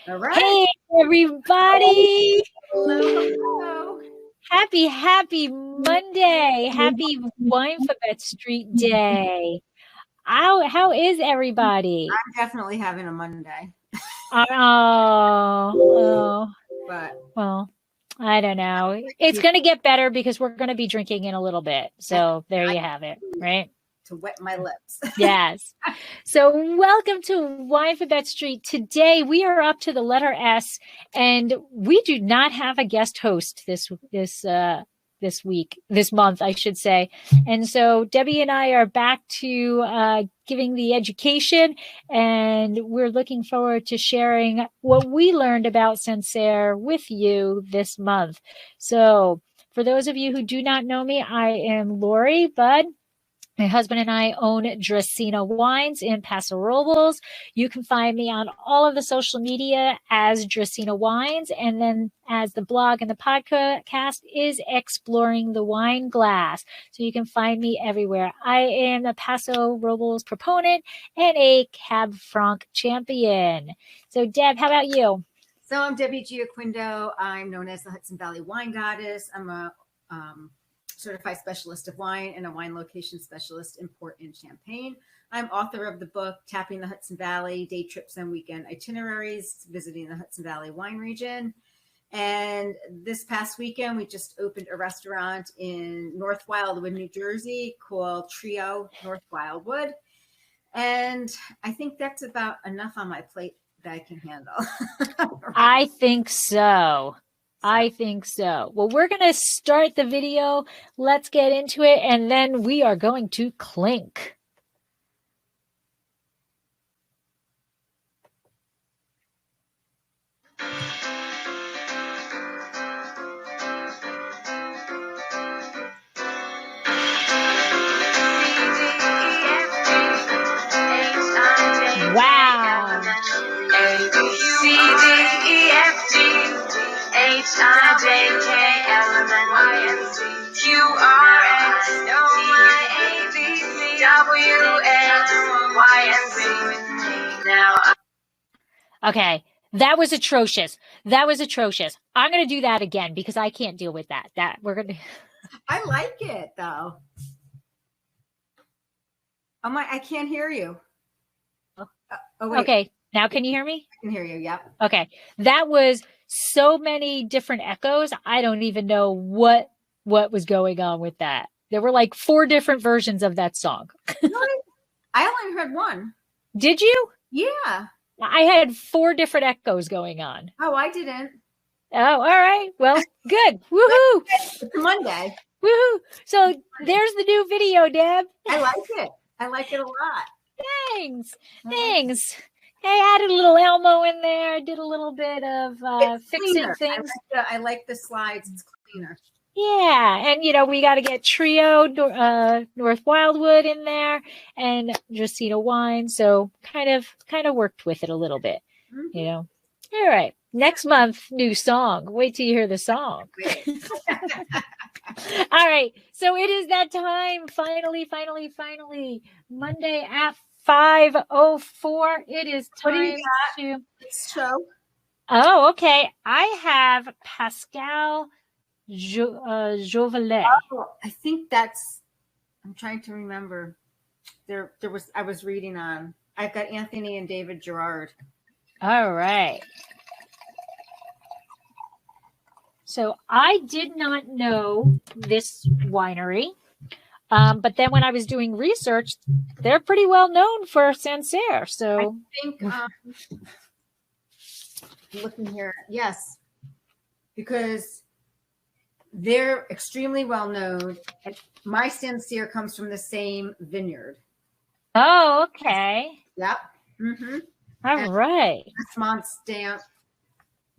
All right. Hey, everybody. Hello. Happy Monday. Happy Winephabet Street Day. How is everybody? I'm definitely having a Monday. Well, I don't know. It's going to get better because we're going to be drinking in a little bit. So there you have it, right? To wet my lips. Yes. So welcome to Winephabet Street. Today we are up to the letter S, and we do not have a guest host this month, I should say. And so Debbie and I are back to giving the education, and we're looking forward to sharing what we learned about Sancerre with you this month. So for those of you who do not know me, I am Lori Budd. My husband and I own Gioquindo Wines in Paso Robles. You can find me on all of the social media as Gioquindo Wines, and then as the blog and the podcast is Exploring the Wine Glass. So you can find me everywhere. I am a Paso Robles proponent and a Cab Franc champion. So Deb, how about you? So I'm Debbie Gioquindo. I'm known as the Hudson Valley Wine Goddess. I'm a certified specialist of wine and a wine location specialist in Port and Champaign. I'm author of the book Tapping the Hudson Valley, Day Trips and Weekend Itineraries, Visiting the Hudson Valley Wine Region. And this past weekend, we just opened a restaurant in North Wildwood, New Jersey called Trio North Wildwood. And I think that's about enough on my plate that I can handle. I think so. I think so. Well, we're going to start the video. Let's get into it, and then we are going to clink. Wow. Okay, that was atrocious. I'm going to do that again because I can't deal with that. I like it though. I can't hear you. Wait. Okay, now can you hear me? I can hear you. Yep. Okay, that was so many different echoes. I don't even know what was going on with that. There were like 4 different versions of that song. Really? I only heard one. Did you? Yeah. I had 4 different echoes going on. Oh, I didn't. Oh, all right. Well, good. Woohoo! It's Monday. Woohoo! So there's the new video, Deb. I like it. I like it a lot. Thanks. Hey, I added a little Elmo in there. Did a little bit of fixing cleaner. Things. I like the slides. It's cleaner. Yeah, and we got to get Trio North Wildwood in there and Gioquindo Wine. So kind of worked with it a little bit, All right, next month, new song. Wait till you hear the song. All right, so it is that time. Finally, Monday at 5:04. It is time to show. Oh, okay. I have Pascal Jovelet. Oh, I think I'm trying to remember. I was reading on. I've got Anthony and David Gerard. All right. So I did not know this winery, but then when I was doing research, they're pretty well known for Sancerre. So I think looking here, yes, because they're extremely well known. My Sancerre comes from the same vineyard. Oh, okay. Yep. All right. Monts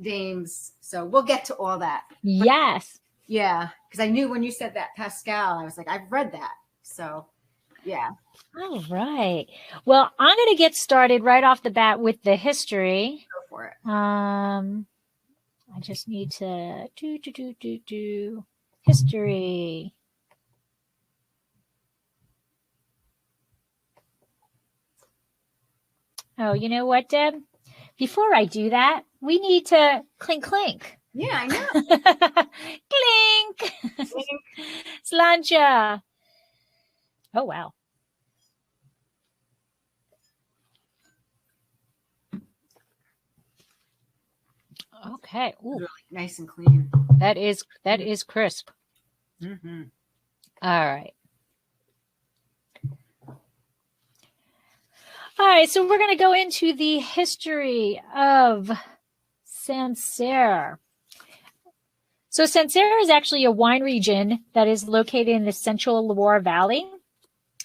Dames. So we'll get to all that. Yes. Yeah, because I knew when you said that Pascal, I was like, I've read that. So, yeah. All right. Well, I'm going to get started right off the bat with the history. Go for it. I just need to do history. Oh, you know what, Deb? Before I do that, we need to clink, clink. Yeah, I know. Clink. Slancha. Oh, wow. Okay. Ooh. Really nice and clean. That is crisp. Mm-hmm. All right. All right, so we're going to go into the history of Sancerre. So Sancerre is actually a wine region that is located in the central Loire Valley.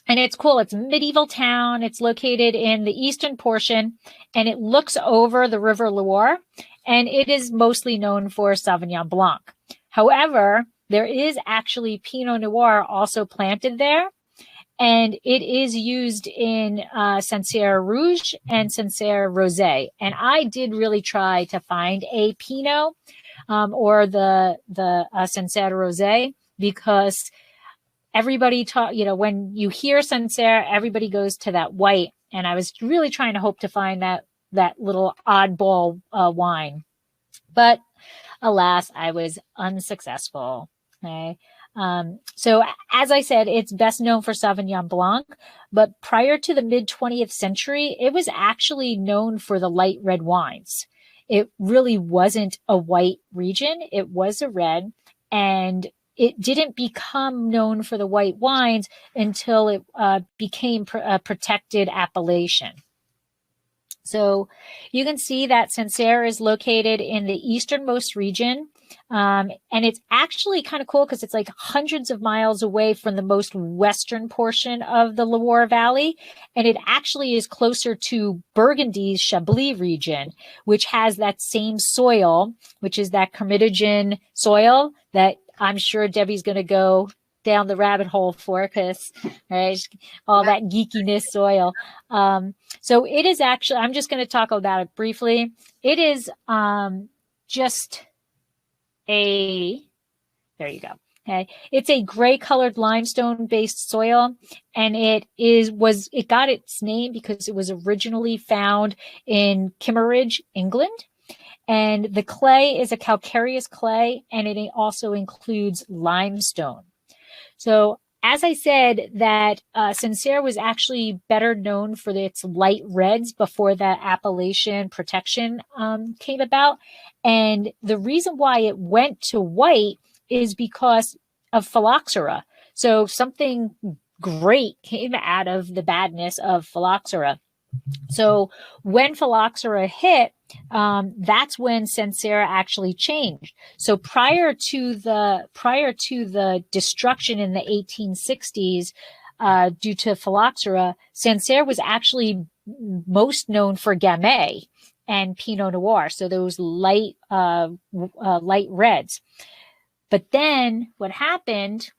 And it's cool. It's a medieval town. It's located in the eastern portion, and it looks over the River Loire, and it is mostly known for Sauvignon Blanc. However, there is actually Pinot Noir also planted there, and it is used in Sancerre Rouge and Sancerre Rosé. And I did really try to find a Pinot or the Sancerre Rosé, because everybody when you hear Sancerre, everybody goes to that white. And I was really trying to hope to find that little oddball wine. But alas, I was unsuccessful. Okay. So as I said, it's best known for Sauvignon Blanc, but prior to the mid 20th century, it was actually known for the light red wines. It really wasn't a white region. It was a red, and it didn't become known for the white wines until it became a protected appellation. So you can see that Sancerre is located in the easternmost region. And it's actually kind of cool because it's like hundreds of miles away from the most western portion of the Loire Valley. And it actually is closer to Burgundy's Chablis region, which has that same soil, which is that Carmignac soil that I'm sure Debbie's going to go down the rabbit hole for, because all that geekiness soil. So it is actually, I'm just going to talk about it briefly. It is just there you go. Okay. It's a gray colored limestone based soil, and it got its name because it was originally found in Kimmeridge, England. And the clay is a calcareous clay, and it also includes limestone. So as I said, that Sancerre was actually better known for its light reds before that appellation protection came about. And the reason why it went to white is because of phylloxera. So something great came out of the badness of phylloxera. So when phylloxera hit, that's when Sancerre actually changed. So prior to the destruction in the 1860s due to phylloxera, Sancerre was actually most known for Gamay and Pinot Noir, so those light reds. But then what happened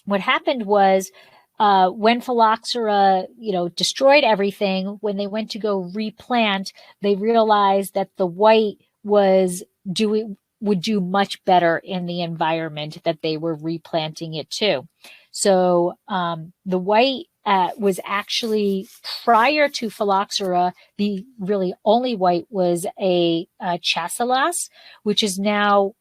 was, when phylloxera, destroyed everything, when they went to go replant, they realized that the white would do much better in the environment that they were replanting it to. So the white was actually, prior to phylloxera, the really only white was a Chasselas, which is now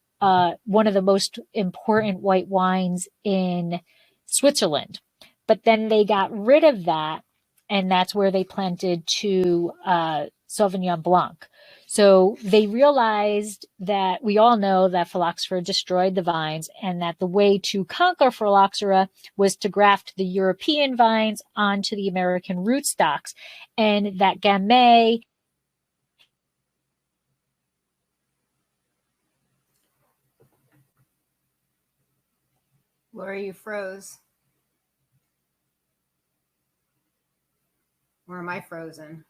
one of the most important white wines in Switzerland. But then they got rid of that, and that's where they planted to Sauvignon Blanc. So they realized that, we all know that phylloxera destroyed the vines, and that the way to conquer phylloxera was to graft the European vines onto the American rootstocks. And that Gamay. Laura, you froze. Or am I frozen?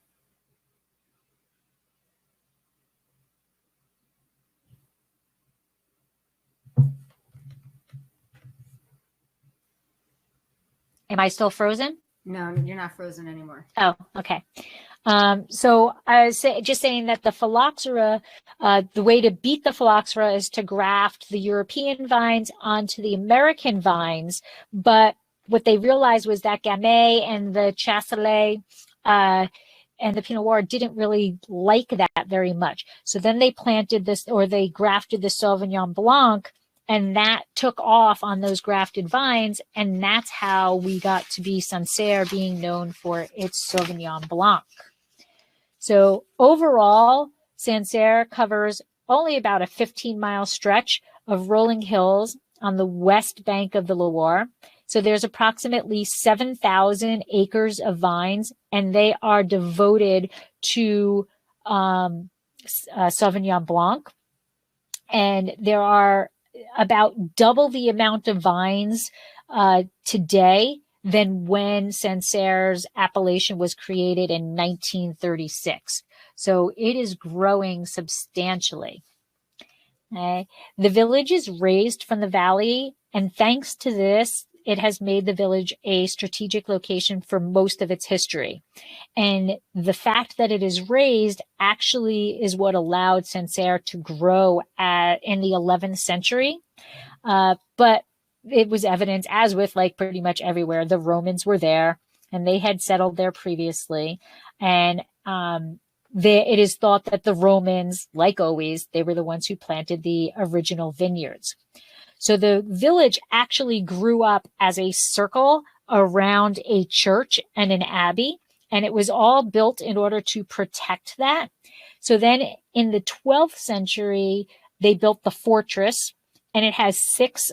Am I still frozen? No, you're not frozen anymore. Oh, okay. So I was just saying that the phylloxera, the way to beat the phylloxera is to graft the European vines onto the American vines. But what they realized was that Gamay and the Chasselas and the Pinot Noir didn't really like that very much. So then they planted this, or they grafted the Sauvignon Blanc, and that took off on those grafted vines, and that's how we got to be Sancerre being known for its Sauvignon Blanc. So overall, Sancerre covers only about a 15-mile stretch of rolling hills on the west bank of the Loire. So there's approximately 7,000 acres of vines, and they are devoted to Sauvignon Blanc. And there are about double the amount of vines today than when Sancerre's appellation was created in 1936. So it is growing substantially. Okay. The village is raised from the valley, and thanks to this, it has made the village a strategic location for most of its history. And the fact that it is raised actually is what allowed Sancerre to grow in the 11th century. But it was evident, as with like pretty much everywhere, the Romans were there and they had settled there previously. And it is thought that the Romans, like always, they were the ones who planted the original vineyards. So the village actually grew up as a circle around a church and an abbey, and it was all built in order to protect that. So then in the 12th century, they built the fortress, and it has 6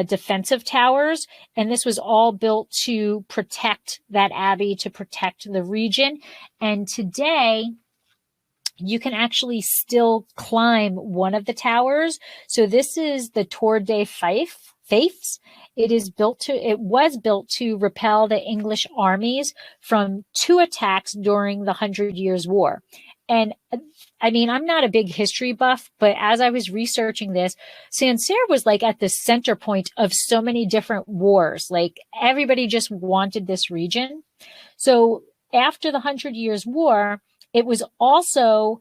defensive towers, and this was all built to protect that abbey, to protect the region. And today, you can actually still climb one of the towers. So this is the Tour de Faiths. It was built to repel the English armies from 2 attacks during the 100 Years' War. And I mean, I'm not a big history buff, but as I was researching this, Sancerre was like at the center point of so many different wars. Like everybody just wanted this region. So after the 100 Years' War, it was also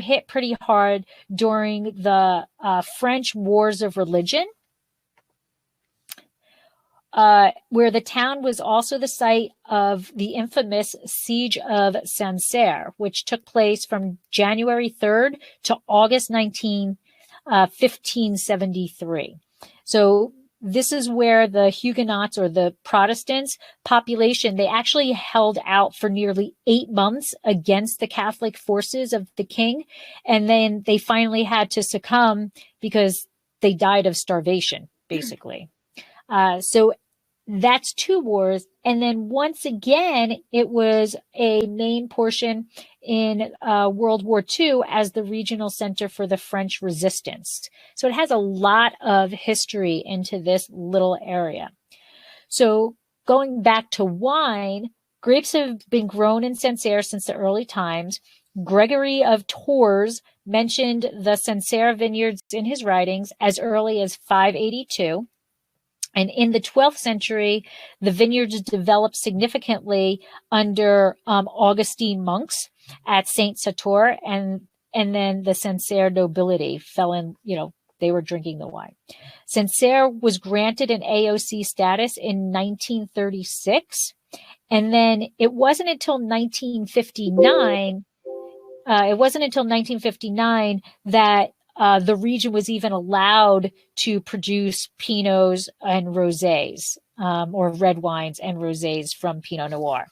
hit pretty hard during the French Wars of Religion, where the town was also the site of the infamous Siege of Sancerre, which took place from January 3rd to August 19, 1573. So this is where the Huguenots, or the Protestants population, they actually held out for nearly 8 months against the Catholic forces of the king. And then they finally had to succumb because they died of starvation, basically. So that's 2 wars. And then once again, it was a main portion in World War II as the regional center for the French resistance. So it has a lot of history into this little area. So going back to wine, grapes have been grown in Sancerre since the early times. Gregory of Tours mentioned the Sancerre vineyards in his writings as early as 582. And in the 12th century, the vineyards developed significantly under Augustine monks at Saint-Satur, and then the Sancerre nobility fell in, they were drinking the wine. Sancerre was granted an AOC status in 1936, and then it wasn't until 1959 that the region was even allowed to produce Pinots and Rosés, or red wines and Rosés from Pinot Noir.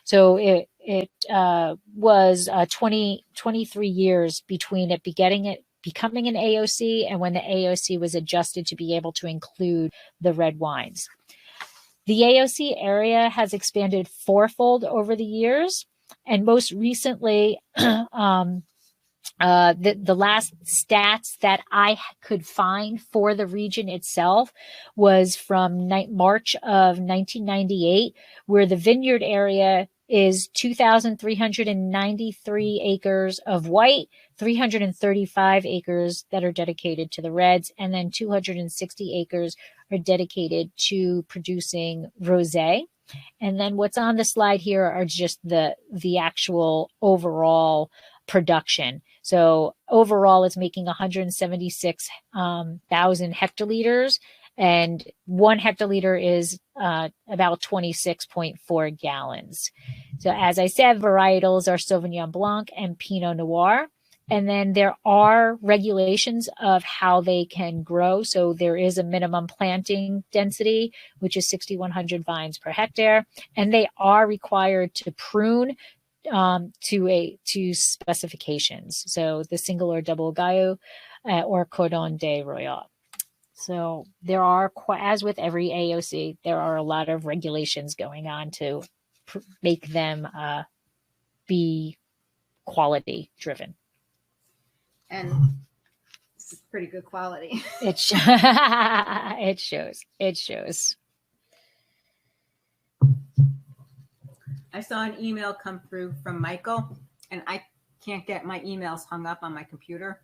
So it was 23 years between it becoming an AOC and when the AOC was adjusted to be able to include the red wines. The AOC area has expanded 4-fold over the years, and most recently, the last stats that I could find for the region itself was from March of 1998, where the vineyard area is 2,393 acres of white, 335 acres that are dedicated to the reds, and then 260 acres are dedicated to producing rosé. And then what's on the slide here are just the actual overall production. So overall, it's making 176,000 hectoliters, and 1 hectoliter is about 26.4 gallons. So as I said, varietals are Sauvignon Blanc and Pinot Noir. And then there are regulations of how they can grow. So there is a minimum planting density, which is 6,100 vines per hectare. And they are required to prune to specifications. So the single or double Gaillot or Cordon de Royal. So there are, as with every AOC, there are a lot of regulations going on to make them be quality driven. And this is pretty good quality. It shows. It shows. I saw an email come through from Michael, and I can't get my emails hung up on my computer.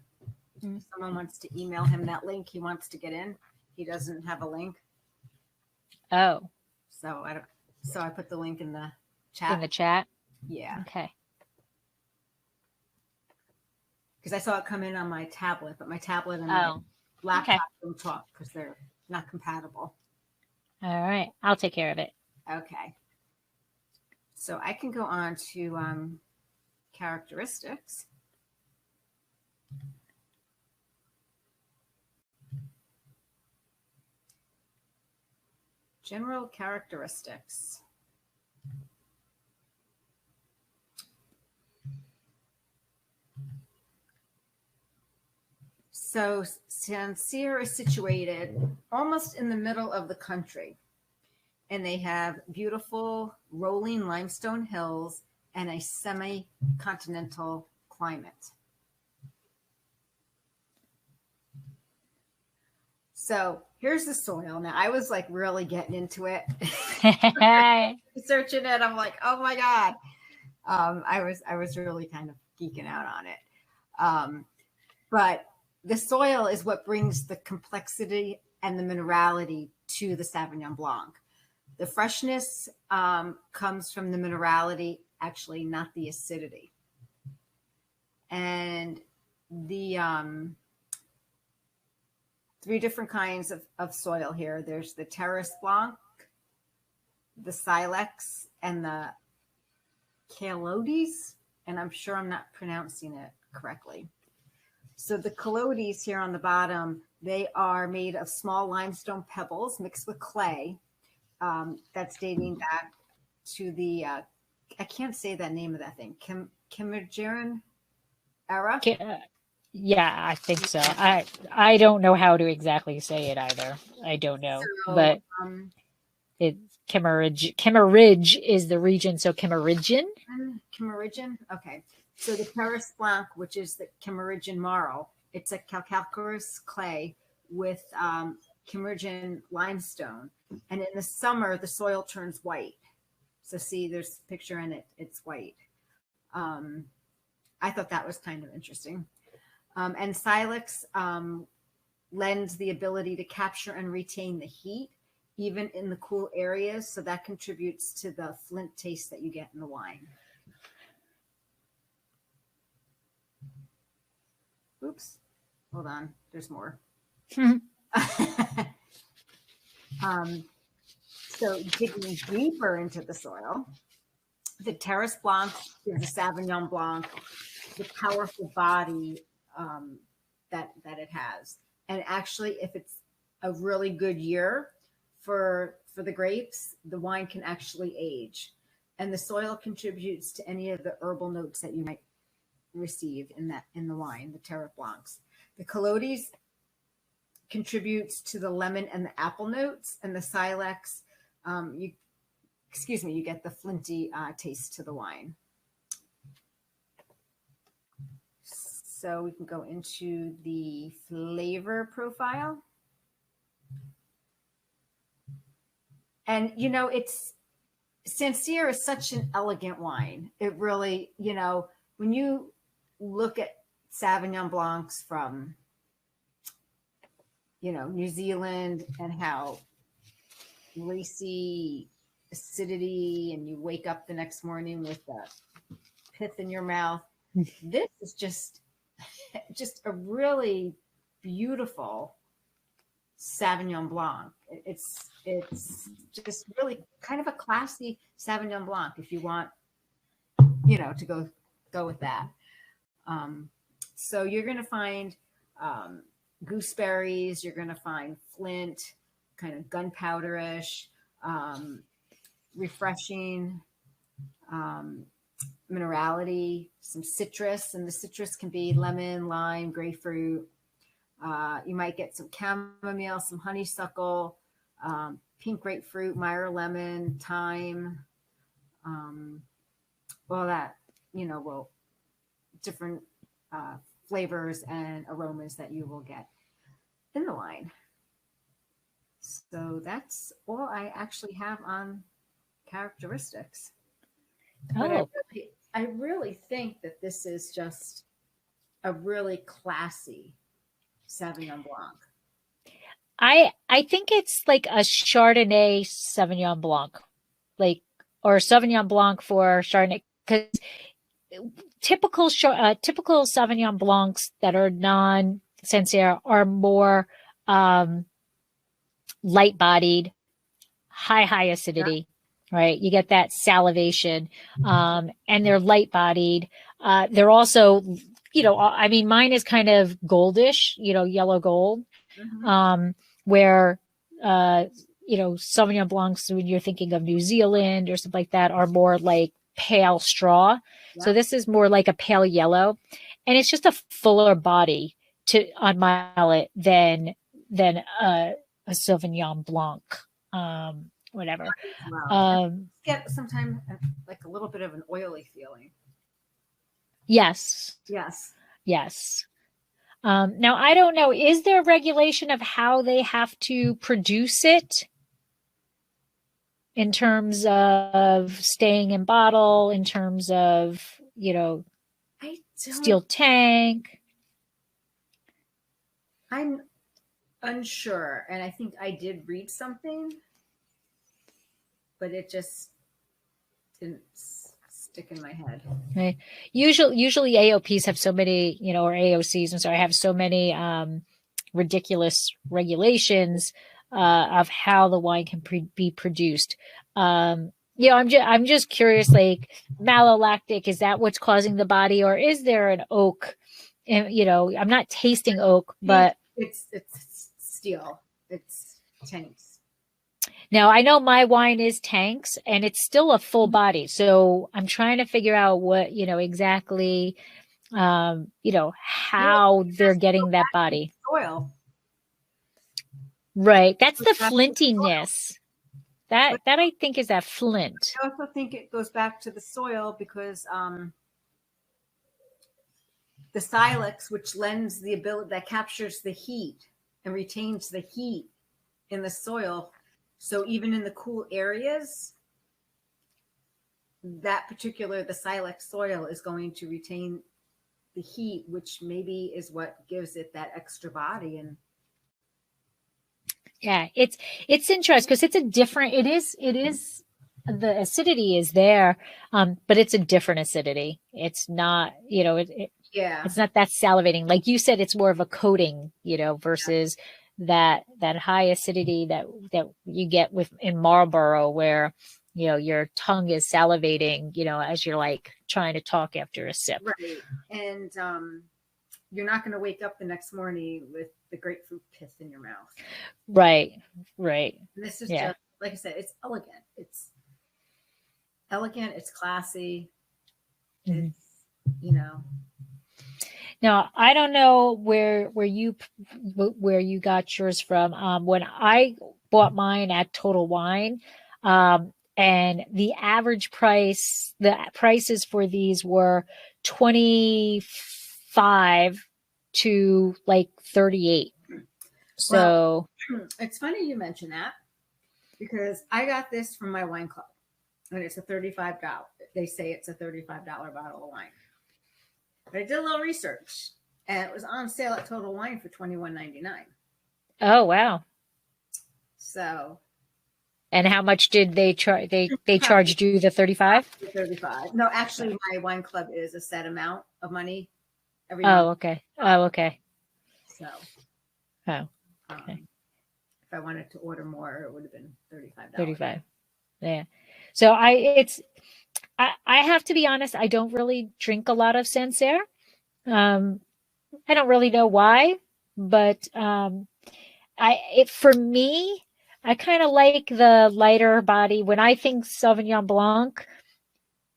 Mm-hmm. Someone wants to email him that link. He wants to get in. He doesn't have a link. Oh. So I put the link in the chat. In the chat? Yeah. Okay. Because I saw it come in on my tablet, but my tablet and my laptop don't talk because they're not compatible. All right. I'll take care of it. Okay. So I can go on to characteristics. General characteristics. So Sancerre is situated almost in the middle of the country, and they have beautiful rolling limestone hills and a semi-continental climate. So here's the soil. Now I was like really getting into it, researching it. I'm like, oh my God. I was really kind of geeking out on it. But the soil is what brings the complexity and the minerality to the Sauvignon Blanc. The freshness comes from the minerality, actually, not the acidity. And the 3 different kinds of soil here. There's the Terrace Blanc, the Silex, and the Calodes. And I'm sure I'm not pronouncing it correctly. So the Calodes here on the bottom, they are made of small limestone pebbles mixed with clay. That's dating back to the, I can't say that name of that thing, Cambrian era? Yeah, I think so. I don't know how to exactly say it either. I don't know. So, but Kimmeridge is the region, so Kimmeridgian? Kimmeridgian? Okay. So the Terrace Blanc, which is the Kimmeridgian marl, it's a calcareous clay with Kimmeridgian limestone. And in the summer, the soil turns white. So see, there's a picture in it. It's white. I thought that was kind of interesting. And Silex lends the ability to capture and retain the heat, even in the cool areas. So that contributes to the flint taste that you get in the wine. Oops, hold on. There's more. So digging deeper into the soil, the Terrace Blanc is the Sauvignon Blanc, the powerful body that it has. And actually, if it's a really good year for the grapes, the wine can actually age. And the soil contributes to any of the herbal notes that you might receive in the wine, the Terrace Blancs. The Calodes contributes to the lemon and the apple notes, and the Silex, you get the flinty taste to the wine. So we can go into the flavor profile. And, Sancerre is such an elegant wine. It really, when you look at Sauvignon Blancs from, New Zealand and how lacy acidity, and you wake up the next morning with the pith in your mouth. This is just a really beautiful Sauvignon Blanc. It's just really kind of a classy Sauvignon Blanc if you want, to go with that. So you're going to find gooseberries. You're going to find flint, kind of gunpowderish, refreshing, minerality, some citrus, and the citrus can be lemon, lime, grapefruit. You might get some chamomile, some honeysuckle, pink grapefruit, Meyer lemon, thyme, all that, different flavors and aromas that you will get in the wine. So that's all I actually have on characteristics. But I really think that this is just a really classy Sauvignon Blanc. I think it's like a Chardonnay Sauvignon Blanc, or Sauvignon Blanc for Chardonnay, because typical Sauvignon Blancs that are non-Sancerre are more light-bodied, high acidity, right? You get that salivation, and they're light-bodied. They're also, mine is kind of goldish, yellow gold, where, Sauvignon Blancs, when you're thinking of New Zealand or something like that, are more like pale straw. Yeah. So this is more like a pale yellow, and it's just a fuller body on my palate than a Sauvignon Blanc, whatever. Wow. Get sometimes like a little bit of an oily feeling. Yes. Now, I don't know, is there a regulation of how they have to produce it in terms of staying in bottle, in terms of, steel tank? I'm unsure. And I think I did read something, but it just didn't stick in my head. Right. Usually AOPs have so many, or AOCs, I'm sorry, have so many ridiculous regulations of how the wine can be produced. I'm just curious, like malolactic, is that what's causing the body, or is there an oak? And I'm not tasting oak, but it's steel. It's tanks. Now, I know my wine is tanks, and it's still a full body. So I'm trying to figure out what, exactly, how they're getting that body. Soil. Right. That's the flintiness. That I think is that flint. I also think it goes back to the soil because the silex, which lends the ability, that captures the heat and retains the heat in the soil. So even in the cool areas, the silex soil is going to retain the heat, which maybe is what gives it that extra body. And yeah, it's interesting because it is the acidity is there, but it's a different acidity. It's not, it's not that salivating. Like you said, it's more of a coating, versus that high acidity that you get in Marlboro, where your tongue is salivating, as you're like trying to talk after a sip. Right. And you're not going to wake up the next morning with the grapefruit pith in your mouth. Right. And this is just, like I said, it's elegant. It's classy. Mm-hmm. It's, Now, I don't know where you got yours from. When I bought mine at Total Wine, and the average the prices for these were $25 to like $38. So it's funny you mention that, because I got this from my wine club, and it's a $35. They say it's a $35 bottle of wine. But I did a little research, and it was on sale at Total Wine for $21.99. Oh, wow. So. And how much did they charge? They charged you the $35? $35. No, actually, my wine club is a set amount of money every month. Okay. Oh, okay. So. Oh, okay. I wanted to order more, it would have been $35. 35. Yeah. So I have to be honest, I don't really drink a lot of Sancerre. I don't really know why, but for me, I kind of like the lighter body. When I think Sauvignon Blanc,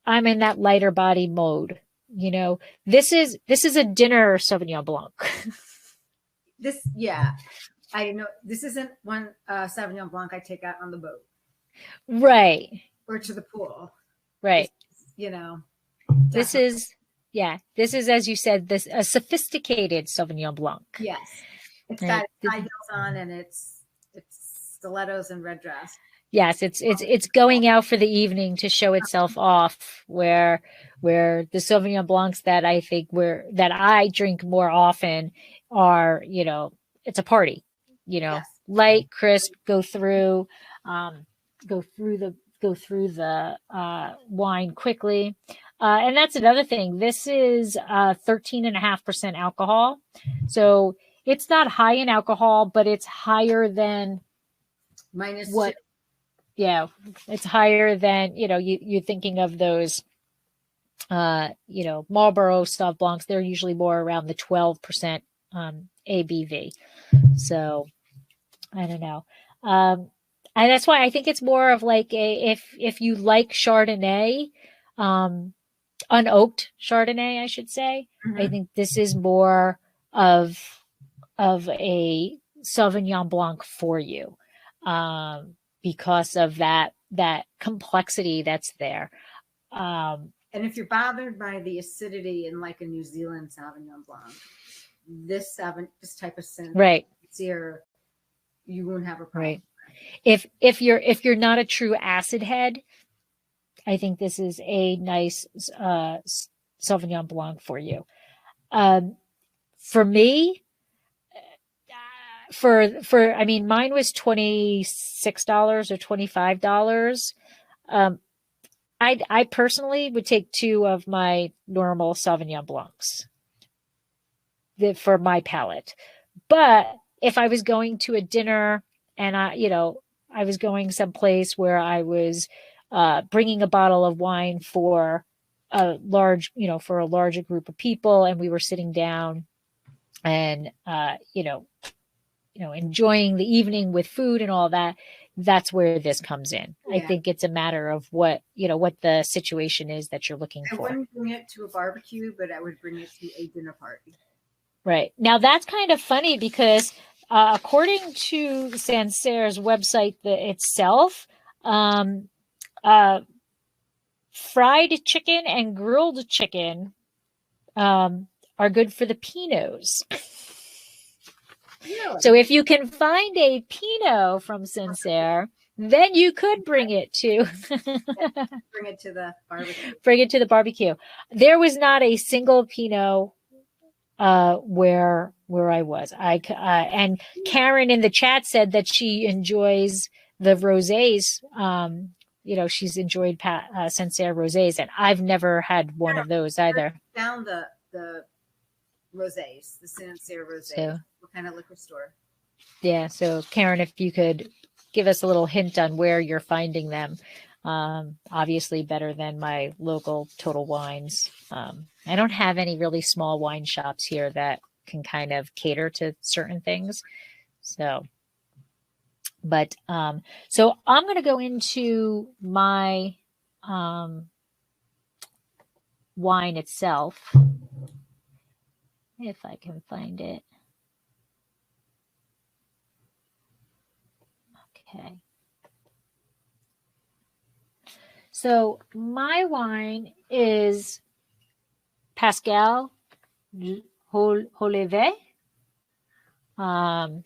I'm in that lighter body mode. You know, this is a dinner Sauvignon Blanc. I know this isn't one Sauvignon Blanc I take out on the boat, right, or to the pool, right. You know, this is, as you said, a sophisticated Sauvignon Blanc. Yes, it's got high heels on, and it's stilettos and red dress. Yes, it's going out for the evening to show itself off. Where the Sauvignon Blancs that I think that I drink more often are, you know, it's a party. You know, light, crisp, go through the wine quickly. And that's another thing. This is 13.5% alcohol. So it's not high in alcohol, but it's higher than minus what? 2. Yeah, it's higher than, you know, you're thinking of those, you know, Marlboro Sauv Blancs. They're usually more around the 12% ABV. So I don't know. And that's why I think it's more of like if you like Chardonnay, unoaked Chardonnay, I should say. Mm-hmm. I think this is more of a Sauvignon Blanc for you, because of that complexity that's there. And if you're bothered by the acidity in like a New Zealand Sauvignon Blanc, this type of Sancerre, you won't have a problem. Right. If you're not a true acid head, I think this is a nice Sauvignon Blanc for you. For me, I mean, mine was $26 or $25. I personally would take 2 of my normal Sauvignon Blancs for my palate. But if I was going to a dinner and I was going someplace where I was bringing a bottle of wine for a larger group of people, and we were sitting down and enjoying the evening with food and all that, that's where this comes in. Yeah. I think it's a matter of what the situation is that you're looking for. I wouldn't bring it to a barbecue, but I would bring it to a dinner party. Right. Now that's kind of funny because according to Sancerre's website itself, fried chicken and grilled chicken are good for the Pinots. Really? So if you can find a Pinot from Sancerre, then you could bring it to bring it to the barbecue. Bring it to the barbecue. There was not a single Pinot where I was. And Karen in the chat said that she enjoys the rosés. She's enjoyed Sancerre rosés, and I've never had one of those either. I found the rosés, the Sancerre rosés. So, what kind of liquor store? Yeah. So Karen, if you could give us a little hint on where you're finding them. Obviously better than my local Total Wines. I don't have any really small wine shops here that can kind of cater to certain things. So, but, so I'm going to go into my, wine itself, if I can find it. Okay. So my wine is Pascal Jolivet. I'm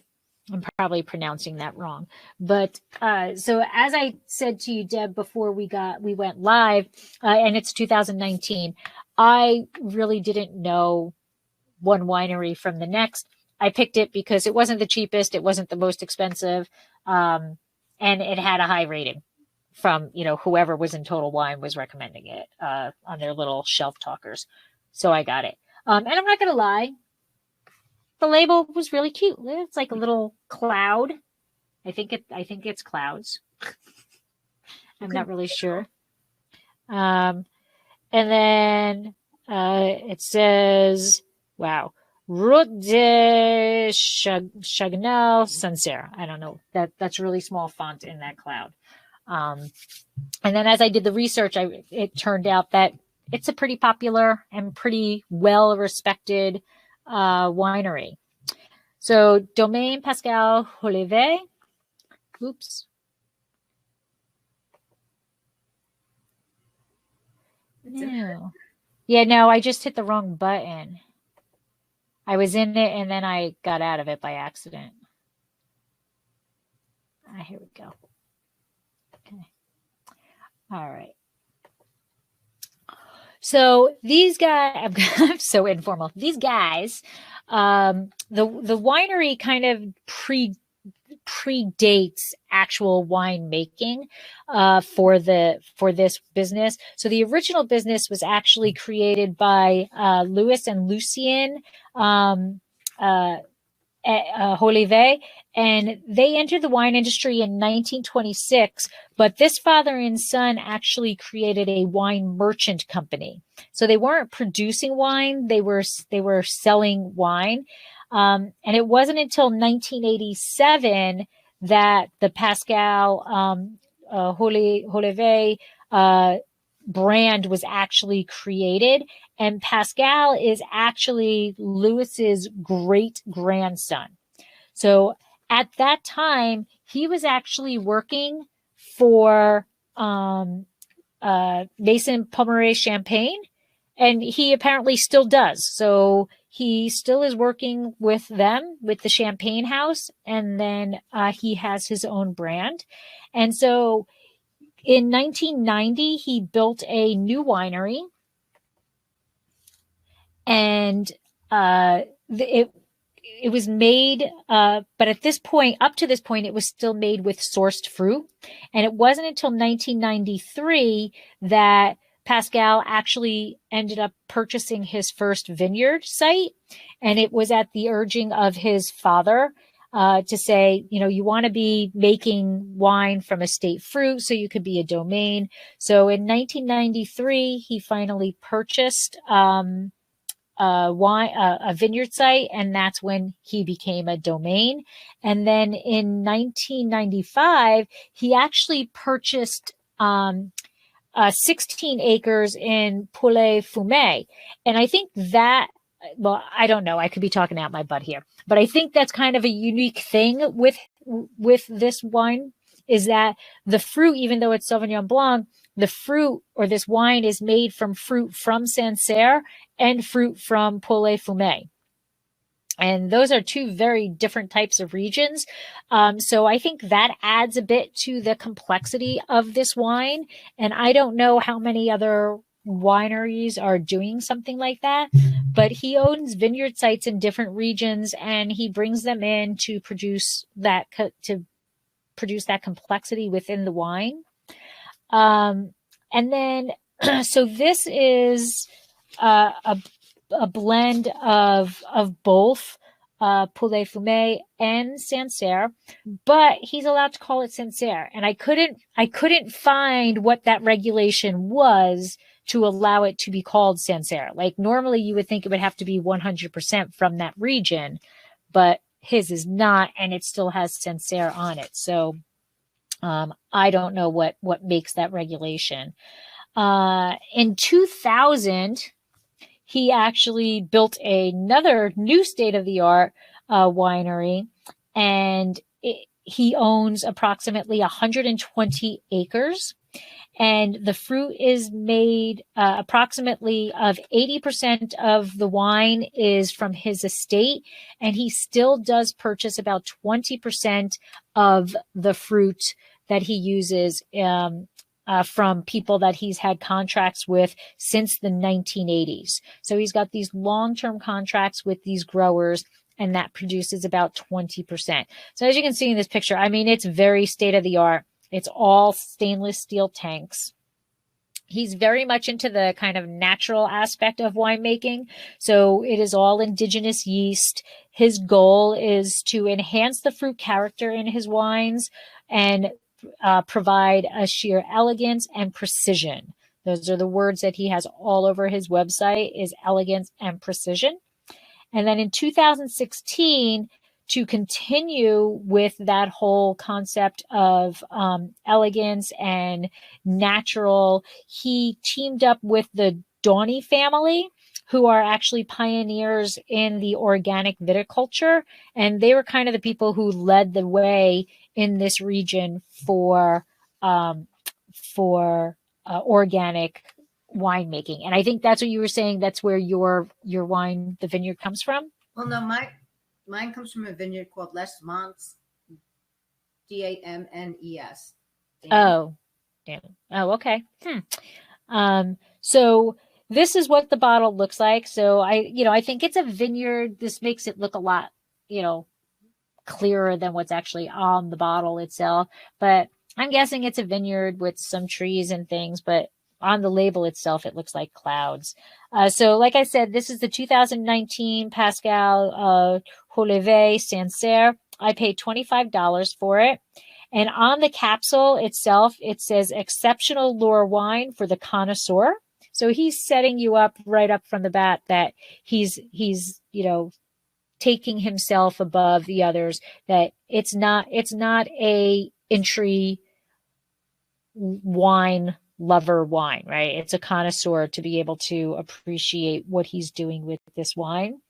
probably pronouncing that wrong, but so as I said to you, Deb, before we went live, and it's 2019, I really didn't know one winery from the next. I picked it because it wasn't the cheapest, it wasn't the most expensive, and it had a high rating from, whoever was in Total Wine was recommending it on their little shelf talkers. So I got it. And I'm not going to lie, the label was really cute. It's like a little cloud I think it's clouds. I'm Okay. not really sure. And then it says, wow, Route de Chagnel Sancerre. I don't know. That's really small font in that cloud. And then as I did the research, it turned out that it's a pretty popular and pretty well-respected winery. So Domaine Pascal Jolivet. Oops. No. Yeah, no, I just hit the wrong button. I was in it and then I got out of it by accident. Here we go. Okay. All right. So these guys, I'm so informal. These guys, the winery kind of predates actual winemaking for this business. So the original business was actually created by Louis and Lucien Jolivet, and they entered the wine industry in 1926. But this father and son actually created a wine merchant company. So they weren't producing wine; they were selling wine. And it wasn't until 1987 that the Pascal Jolivet brand was actually created. And Pascal is actually Louis's great grandson. So at that time, he was actually working for Maison Pommery Champagne, and he apparently still does. So he still is working with them, with the Champagne House, and then he has his own brand. And so in 1990, he built a new winery, and it was made, but at this point, up to this point, it was still made with sourced fruit. And it wasn't until 1993 that Pascal actually ended up purchasing his first vineyard site. And it was at the urging of his father to say, you want to be making wine from estate fruit so you could be a domain. So in 1993, he finally purchased a vineyard site, and that's when he became a domain. And then in 1995, he actually purchased 16 acres in Pouilly-Fumé. And I think that, well, I don't know, I could be talking out my butt here, but I think that's kind of a unique thing with this wine, is that the fruit, even though it's Sauvignon Blanc, the fruit, or this wine, is made from fruit from Sancerre and fruit from Pouilly-Fumé. And those are two very different types of regions. So I think that adds a bit to the complexity of this wine. And I don't know how many other wineries are doing something like that, but he owns vineyard sites in different regions, and he brings them in to produce that complexity within the wine. And then, so this is a blend of both Pouilly-Fumé and Sancerre, but he's allowed to call it Sancerre. And I couldn't find what that regulation was to allow it to be called Sancerre. Like, normally you would think it would have to be 100% from that region, but his is not, and it still has Sancerre on it. So I don't know what makes that regulation. In 2000, he actually built another new state-of-the-art winery, and he owns approximately 120 acres. And the fruit is made approximately of 80% of the wine is from his estate, and he still does purchase about 20% of the fruit that he uses from people that he's had contracts with since the 1980s. So he's got these long-term contracts with these growers, and that produces about 20%. So as you can see in this picture, I mean, it's very state-of-the-art. It's all stainless steel tanks. He's very much into the kind of natural aspect of winemaking. So it is all indigenous yeast. His goal is to enhance the fruit character in his wines and provide a sheer elegance and precision. Those are the words that he has all over his website, is elegance and precision. And then in 2016, to continue with that whole concept of elegance and natural, he teamed up with the Donny family, who are actually pioneers in the organic viticulture. And they were kind of the people who led the way in this region for organic winemaking. And I think that's what you were saying. That's where your wine, the vineyard, comes from. Well, no, mine comes from a vineyard called Les Monts, Damnes. Oh, damn. Oh, okay. So this is what the bottle looks like. So I think it's a vineyard. This makes it look a lot, clearer than what's actually on the bottle itself. But I'm guessing it's a vineyard with some trees and things, but on the label itself, it looks like clouds. So like I said, this is the 2019 Pascal Jolivet Sancerre. I paid $25 for it. And on the capsule itself, it says exceptional lure wine for the connoisseur. So he's setting you up right up from the bat that he's taking himself above the others, that it's not a entry wine lover wine, right? It's a connoisseur to be able to appreciate what he's doing with this wine.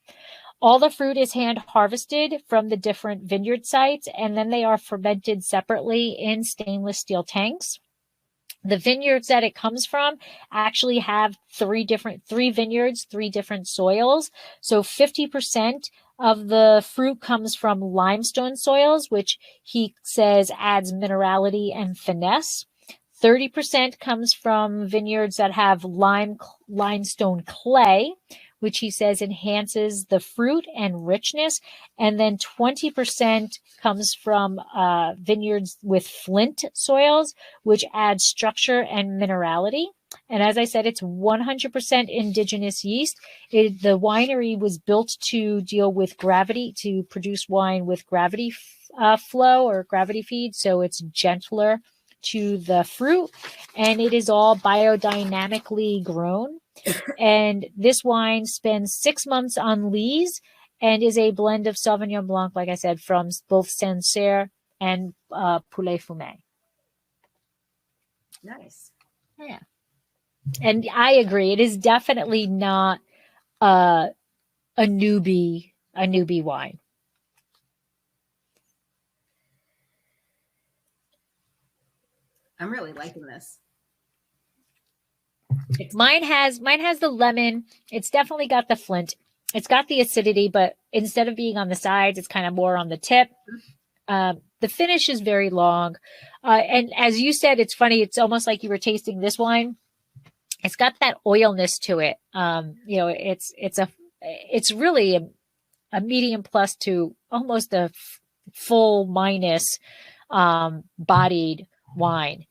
All the fruit is hand harvested from the different vineyard sites, and then they are fermented separately in stainless steel tanks. The vineyards that it comes from actually have three vineyards, 3 different soils. So 50% of the fruit comes from limestone soils, which he says adds minerality and finesse. 30% comes from vineyards that have limestone clay, which he says enhances the fruit and richness. And then 20% comes from vineyards with flint soils, which add structure and minerality. And as I said, it's 100% indigenous yeast. The winery was built to deal with gravity, to produce wine with gravity flow or gravity feed. So it's gentler to the fruit, and it is all biodynamically grown. And this wine spends 6 months on lees and is a blend of Sauvignon Blanc, like I said, from both Sancerre and Poulet Fumé. Nice. Yeah. And I agree. It is definitely not a newbie wine. I'm really liking this. Mine has the lemon. It's definitely got the flint. It's got the acidity, but instead of being on the sides, it's kind of more on the tip. The finish is very long. And as you said, it's funny. It's almost like you were tasting this wine. It's got that oilness to it. It's really a medium plus to almost a full minus bodied wine.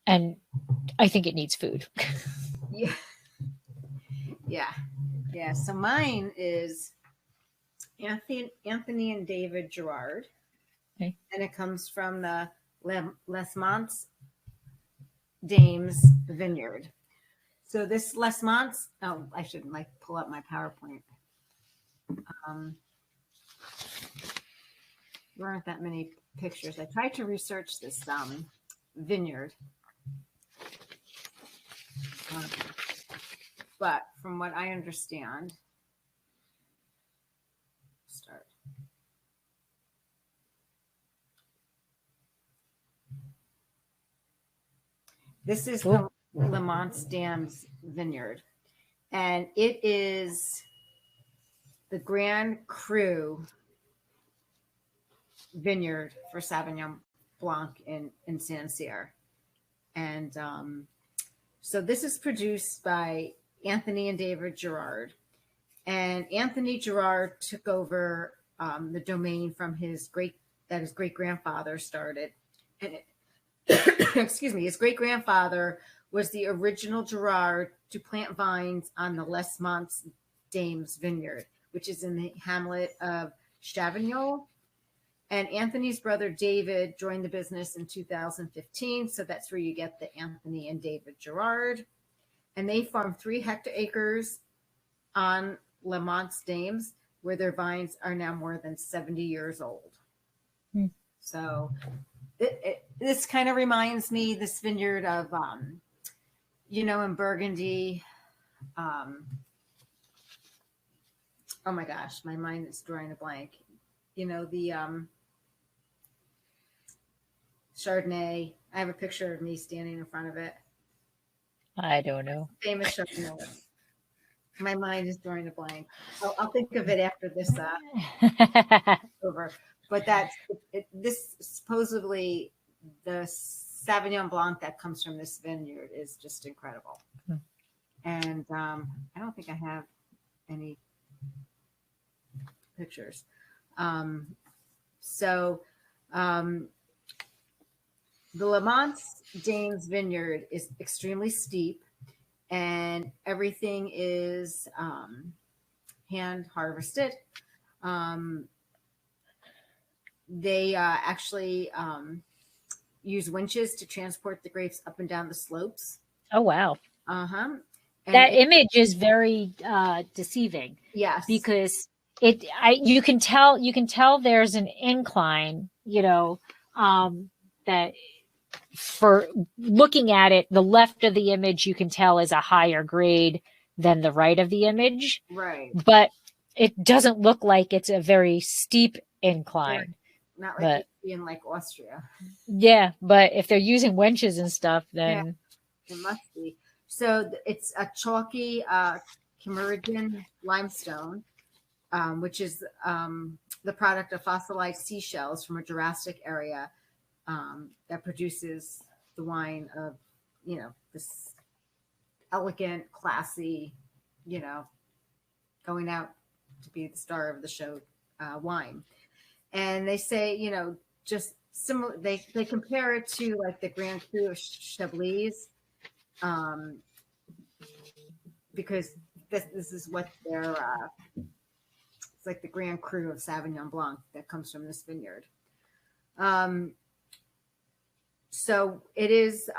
And I think it needs food. Yeah. So mine is Anthony and David Gerard. Okay. And it comes from the Les Monts Dames Vineyard. So this Les Monts, I should pull up my PowerPoint. There aren't that many pictures. I tried to research this vineyard. But from what I understand, this is the Le Monts Dames Vineyard, and it is the Grand Cru vineyard for Sauvignon Blanc in Sancerre. And so this is produced by Anthony and David Gerard. And Anthony Gerard took over the domain from his great grandfather started. And excuse me, his great grandfather was the original Gerard to plant vines on the Les Monts Dames vineyard, which is in the hamlet of Chavignon. And Anthony's brother David joined the business in 2015. So that's where you get the Anthony and David Gerard. And they farm 3 hectares on Le Mont's Dames, where their vines are now more than 70 years old. So this kind of reminds me, this vineyard of, in Burgundy. Oh my gosh, my mind is drawing a blank. The Chardonnay. I have a picture of me standing in front of it. I don't know. Famous Chardonnay. My mind is drawing a blank. I'll think of it after this over. But this supposedly the Sauvignon Blanc that comes from this vineyard is just incredible. And I don't think I have any pictures. The Le Mont's Dames vineyard is extremely steep, and everything is hand harvested. They actually use winches to transport the grapes up and down the slopes. Oh, wow. And that image is very deceiving. Yes. Because you can tell there's an incline, that for looking at it, the left of the image you can tell is a higher grade than the right of the image. Right. But it doesn't look like it's a very steep incline. Right. Not like in like Austria. Yeah, but if they're using winches and stuff, then it must be. So it's a chalky Cameroonian limestone, which is the product of fossilized seashells from a Jurassic area that produces the wine of, this elegant, classy, going out to be the star of the show wine. And they say, just similar, they compare it to like the Grand Cru of Chablis, because this is what they're, it's like the Grand Cru of Sauvignon Blanc that comes from this vineyard. So it is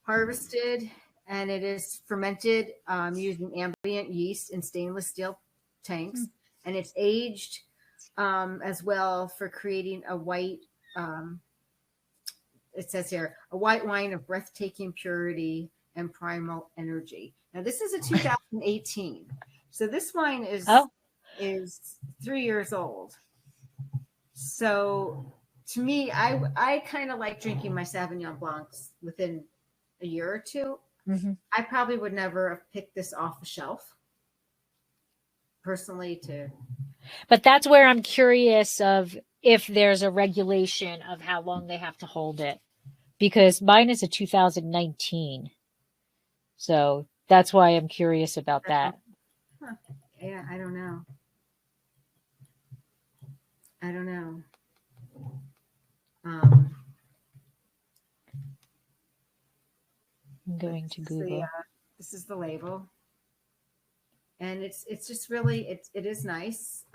harvested and it is fermented using ambient yeast in stainless steel tanks. And it's aged as well for creating a white, it says here, a white wine of breathtaking purity and primal energy. Now, this is a 2018. So this wine is 3 years old. So to me, I kind of like drinking my Sauvignon Blancs within a year or two. Mm-hmm. I probably would never have picked this off a shelf personally But that's where I'm curious of if there's a regulation of how long they have to hold it, because mine is a 2019. So that's why I'm curious about that. Huh. Yeah, I don't know. I'm going to Google. This is the label. And it's just really, it is nice.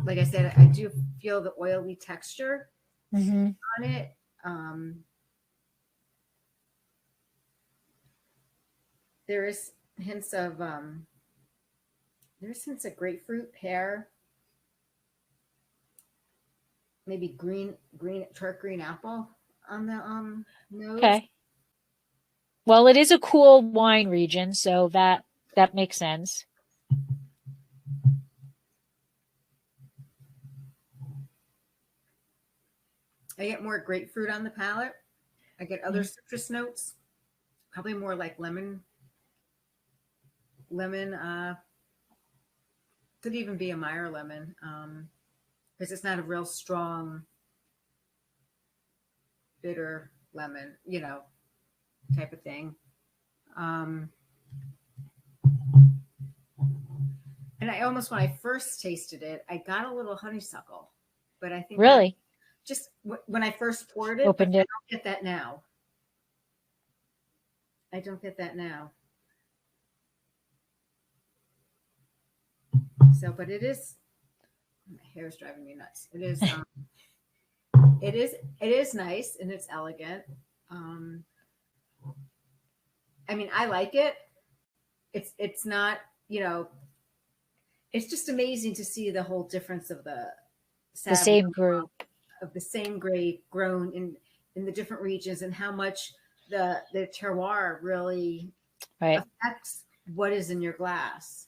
Like I said, I do feel the oily texture on it. There is hints of grapefruit, pear, maybe dark green apple on the nose. Okay. Well, it is a cool wine region, so that makes sense. I get more grapefruit on the palate. I get other citrus notes, probably more like lemon. Could even be a Meyer lemon, because it's not a real strong, bitter lemon, type of thing. And I almost, when I first tasted it, I got a little honeysuckle, but I think really, just when I first poured it, Opened but it. I don't get that now. I don't get that now. So, but it is, my hair is driving me nuts. It is, it is nice and it's elegant. I mean, I like it. It's not, you know, it's just amazing to see the whole difference of the same group of the same grape grown in the different regions, and how much the terroir really affects what is in your glass.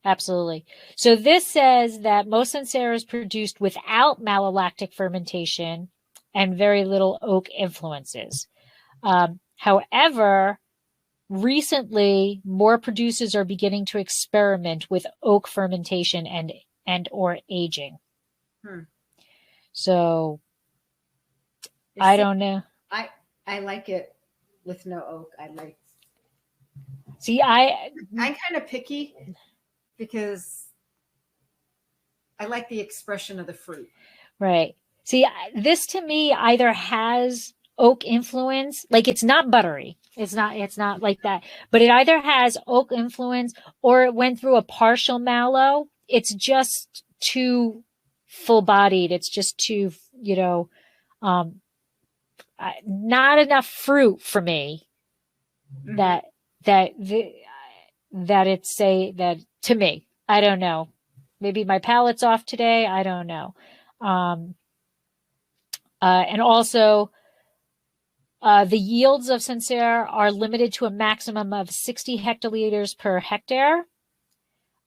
Absolutely. So this says that most Sancerre is produced without malolactic fermentation and very little oak influences. However, recently, more producers are beginning to experiment with oak fermentation and or aging. So I don't know. I like it with no oak. See, I'm kind of picky because I like the expression of the fruit. Right. See, this to me either has oak influence, like it's not buttery. It's not like that, but it either has oak influence or it went through a partial mallow. It's just too full bodied. It's just too, you know, not enough fruit for me that it's say that to me. I don't know. Maybe my palate's off today. I don't know. And also, the yields of Sancerre are limited to a maximum of 60 hectoliters per hectare,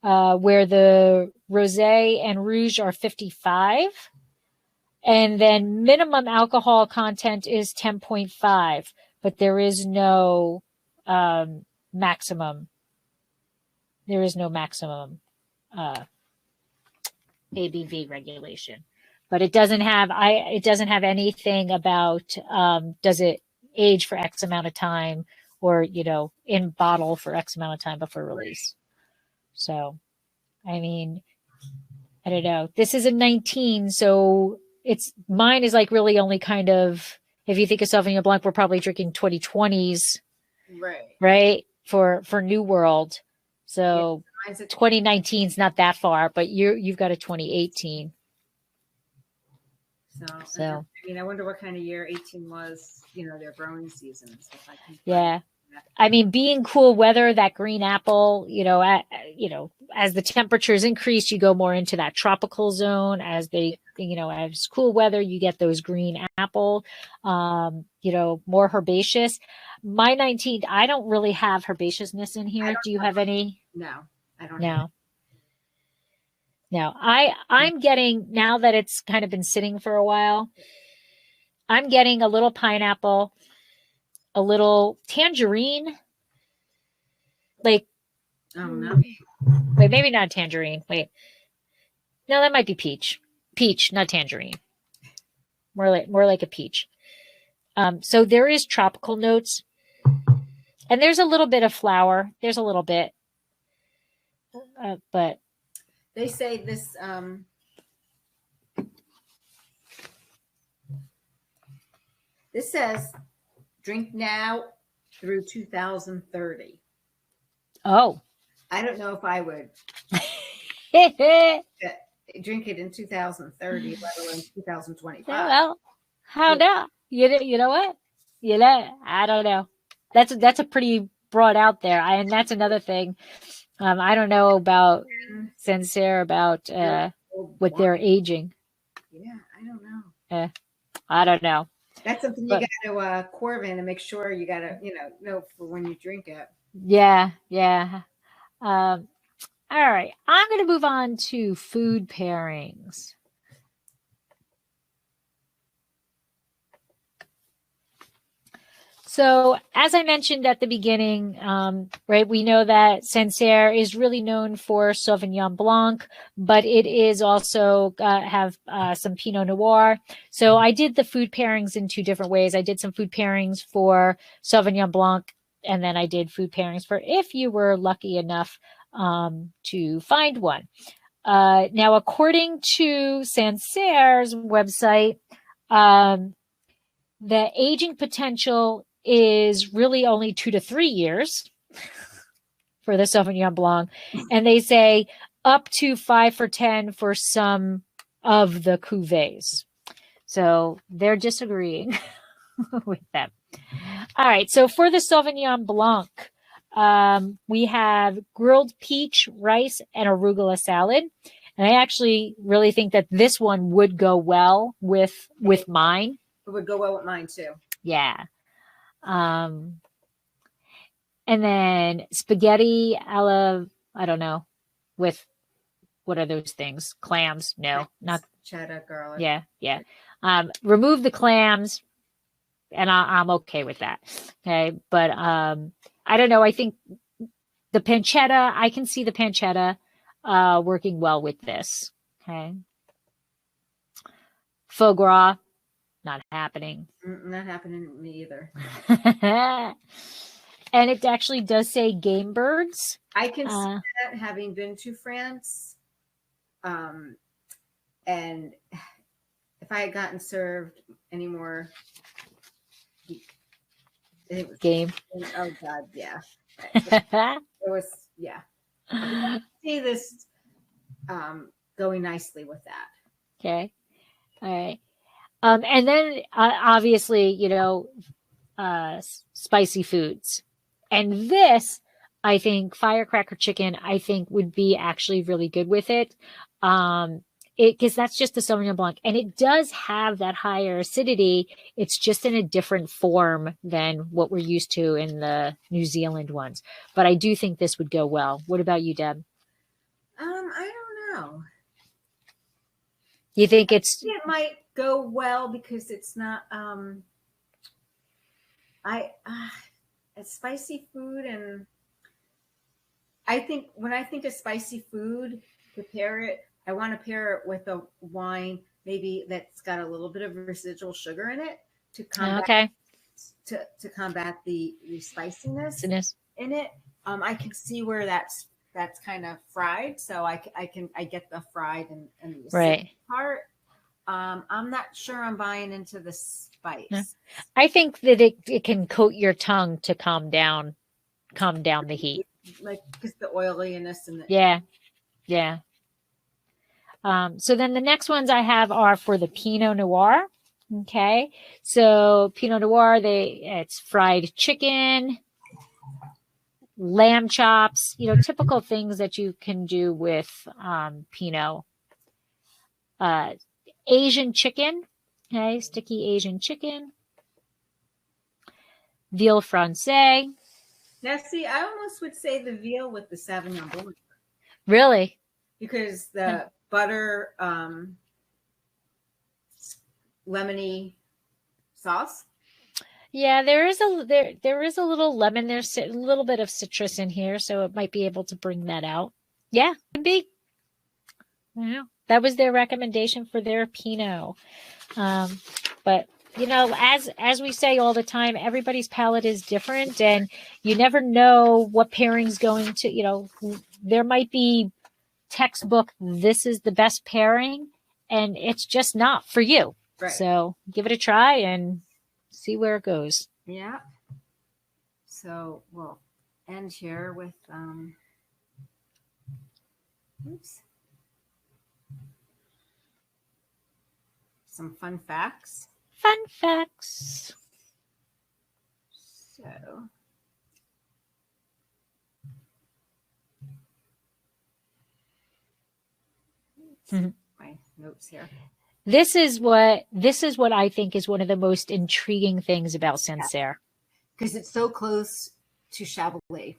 where the Rosé and Rouge are 55. And then minimum alcohol content is 10.5, but there is no maximum. There is no maximum ABV regulation. But it doesn't have anything about does it age for X amount of time, or, you know, in bottle for X amount of time before release. So, I mean, I don't know. This is a 19, so mine is like really only kind of, if you think of Sauvignon Blanc, we're probably drinking 2020s, right? For New World. So yeah, 2019 is not that far, but you've got a 2018. So I mean, I wonder what kind of year 18 was, you know, their growing seasons. Yeah. I mean, being cool weather, that green apple, you know, as the temperatures increase, you go more into that tropical zone. As as cool weather, you get those green apple, you know, more herbaceous. My 19, I don't really have herbaceousness in here. Do you have any? No, I don't. No, I'm getting, now that it's kind of been sitting for a while, I'm getting a little pineapple, a little tangerine, like, no. Wait, maybe not tangerine. Wait, no, that might be peach. Peach, not tangerine. More like a peach. So there is tropical notes, and there's a little bit of flower. There's a little bit, but they say this. This says drink now through 2030. Oh, I don't know if I would drink it in 2030, let alone 2025. Well, how not? You know what? I don't know. That's a pretty broad out there. And that's another thing. I don't know about Sancerre, about with their aging. Yeah, I don't know. I don't know. That's something you got to Corvin and make sure you got to, know for when you drink it. Yeah. All right. I'm going to move on to food pairings. So, as I mentioned at the beginning, right, we know that Sancerre is really known for Sauvignon Blanc, but it is also have some Pinot Noir. So I did the food pairings in two different ways. I did some food pairings for Sauvignon Blanc, and then I did food pairings for, if you were lucky enough to find one. Now, according to Sancerre's website, the aging potential is really only 2 to 3 years for the Sauvignon Blanc. And they say up to 5 for 10 for some of the cuvées. So they're disagreeing with them. All right. So for the Sauvignon Blanc, we have grilled peach, rice, and arugula salad. And I actually really think that this one would go well with mine. It would go well with mine too. Yeah. And then spaghetti a la, I don't know, with what are those things? Clams? No, not cheddar garlic. Yeah, yeah. Remove the clams, and I'm okay with that. Okay, but I don't know. I think the pancetta. I can see the pancetta working well with this. Okay. Foie gras, not happening. Not happening to me either. And it actually does say game birds. I can see that, having been to France. And if I had gotten served any more game. Oh God, yeah. It was, yeah. I see this going nicely with that. Okay. All right. And then obviously, spicy foods. And this, I think, firecracker chicken, I think would be actually really good with it. Because that's just the Sauvignon Blanc. And it does have that higher acidity. It's just in a different form than what we're used to in the New Zealand ones. But I do think this would go well. What about you, Deb? I don't know. You think it might go well because it's not it's spicy food, and I think when I think of spicy food, I want to pair it with a wine maybe that's got a little bit of residual sugar in it to combat to combat the spiciness in it. I can see where that's kind of fried, so I get the fried and the right part. I'm not sure I'm buying into the spice. No. I think that it can coat your tongue to calm down the heat. Like, because the oiliness and yeah. So then the next ones I have are for the Pinot Noir. Okay. So Pinot Noir, it's fried chicken, lamb chops, typical things that you can do with Pinot. Asian chicken, okay, sticky Asian chicken, veal francais. Now, see, I almost would say the veal with the Sauvignon Blanc. Really? Because the butter, lemony sauce. Yeah, there is a little lemon. There's a little bit of citrus in here, so it might be able to bring that out. Yeah, could be. Yeah. That was their recommendation for their Pinot. But, as we say all the time, everybody's palate is different, and you never know what pairing's going to, there might be textbook, this is the best pairing, and it's just not for you. Right. So give it a try and see where it goes. Yeah. So we'll end here with, some fun facts. So, my notes here. This is what I think is one of the most intriguing things about Sancerre. Because it's so close to Chablis.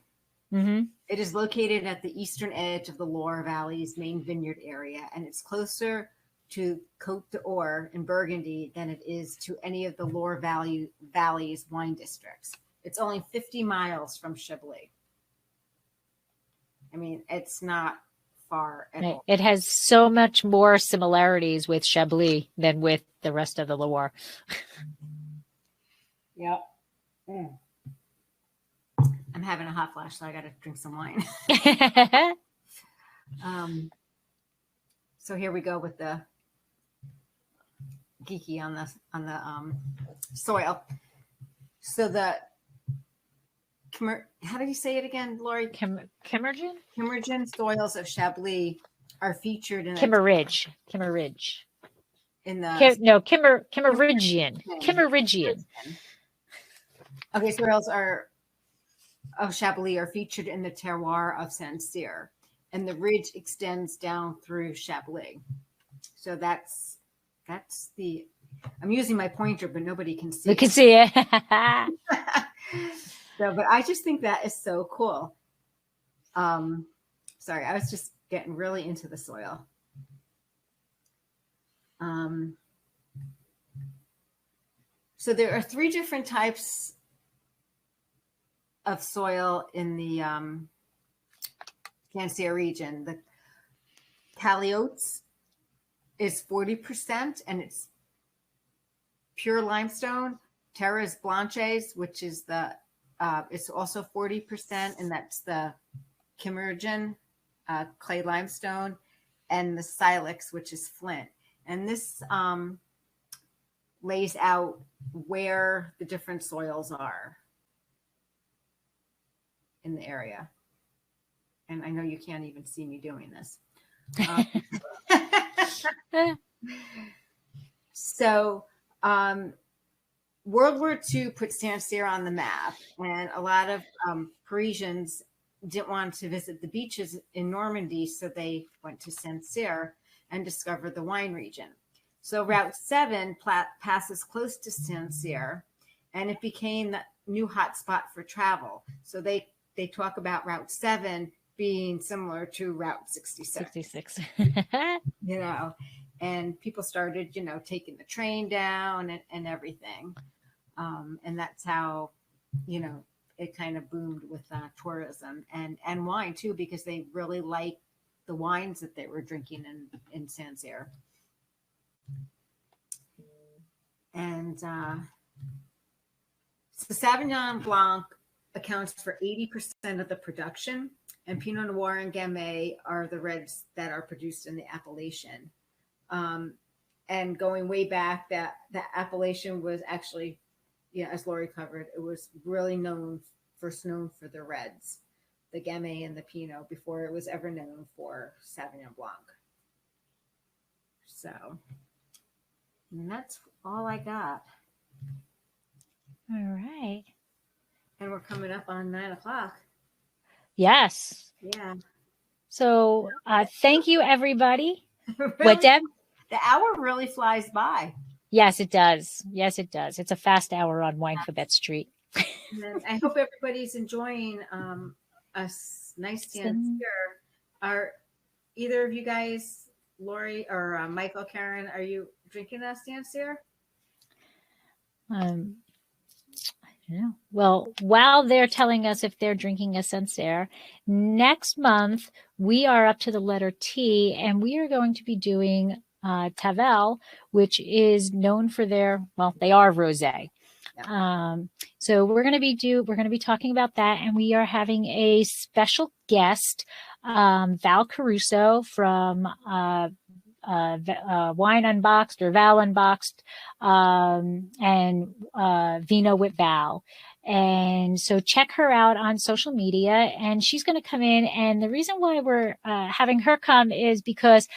Mm-hmm. It is located at the eastern edge of the Loire Valley's main vineyard area, and it's closer to Côte d'Or in Burgundy than it is to any of the Loire Valley's wine districts. It's only 50 miles from Chablis. I mean, it's not far at all. It has so much more similarities with Chablis than with the rest of the Loire. Yep. Mm. I'm having a hot flash, so I got to drink some wine. So here we go with the geeky on the soil. So the how did you say it again, Lori? Kimmergen? Kimmergen soils of Chablis are featured in Kimmeridge. In the Kimmeridgian. Okay, soils of Chablis are featured in the terroir of Sancerre, and the ridge extends down through Chablis. So that's the. I'm using my pointer, but nobody can see. You can see it. So, but I just think that is so cool. Sorry, I was just getting really into the soil. So there are 3 different types of soil in the Sancerre region. The Caliotes is 40%, and it's pure limestone. Terras Blanches, which is the it's also 40%, and that's the Kimmergen clay limestone, and the Silex, which is flint. And this lays out where the different soils are in the area. And I know you can't even see me doing this. So World War II put Sancerre on the map, and a lot of Parisians didn't want to visit the beaches in Normandy, so they went to Sancerre and discovered the wine region. So Route 7 passes close to Sancerre, and it became the new hotspot for travel. So they talk about Route 7 being similar to Route 66. You know, and people started, taking the train down and everything. And that's how, it kind of boomed with tourism and wine too, because they really liked the wines that they were drinking in Sancerre. And so Sauvignon Blanc accounts for 80% of the production, and Pinot Noir and Gamay are the reds that are produced in the appellation. And going way back, that appellation was actually, as Lori covered, it was really first known for the reds, the Gamay and the Pinot, before it was ever known for Sauvignon Blanc. So, and that's all I got. All right. And we're coming up on 9:00. Yes. Yeah. So thank you, everybody. Really, what, Deb? The hour really flies by. Yes, it does. Yes, it does. It's a fast hour on Winephabet Street. And I hope everybody's enjoying a nice Sancerre. Are either of you guys, Lori or Michael, Karen, are you drinking a Sancerre? I don't know. Well, while they're telling us if they're drinking a Sancerre, next month we are up to the letter T, and we are going to be doing Tavel, which is known for they are rosé. Yeah. So we're going to be talking about that, and we are having a special guest, Val Caruso from Wine Unboxed or Val Unboxed, and Vino with Val. And so check her out on social media, and she's going to come in. And the reason why we're having her come is because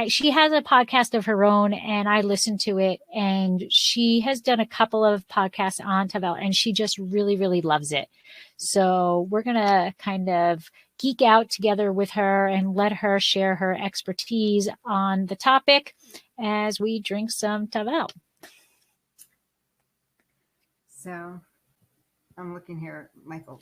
she has a podcast of her own, and I listened to it, and she has done a couple of podcasts on Tavel, and she just really, really loves it. So we're going to kind of geek out together with her and let her share her expertise on the topic as we drink some Tavel. So I'm looking here, Michael.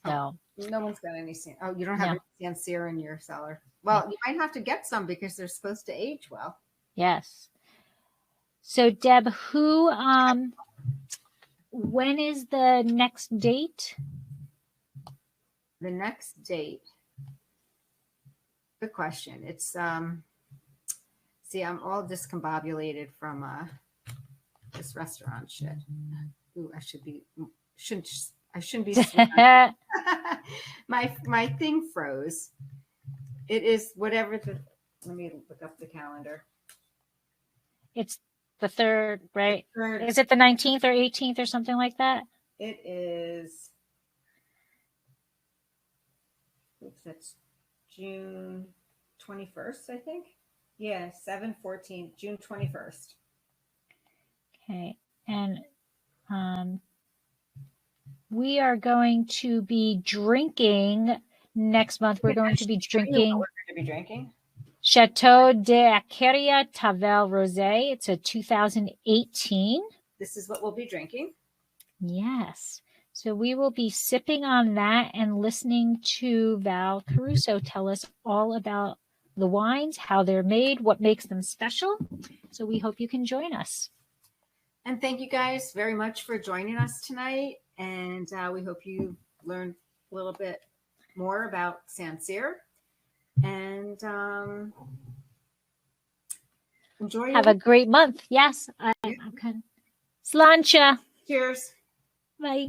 No one's got any. Oh, you don't have any Sancerre in your cellar. Well, you might have to get some because they're supposed to age well. Yes. So Deb, when is the next date? The next date. Good question. It's see, I'm all discombobulated from this restaurant shit. Ooh, I shouldn't be my thing froze. It is whatever let me look up the calendar. It's the 3rd, right? The 3rd. Is it the 19th or 18th or something like that? It is. Oops, that's June 21st, I think. Yeah, 7/14, June 21st. Okay. And we are going to be drinking next month. We're going to be drinking Chateau de Acaria Tavel Rosé. It's a 2018. This is what we'll be drinking. Yes. So we will be sipping on that and listening to Val Caruso tell us all about the wines, how they're made, what makes them special. So we hope you can join us. And thank you guys very much for joining us tonight. And we hope you learned a little bit more about Sancerre. And enjoy. Have a great month. Yes. I'm kind of... Slancha. Cheers. Bye.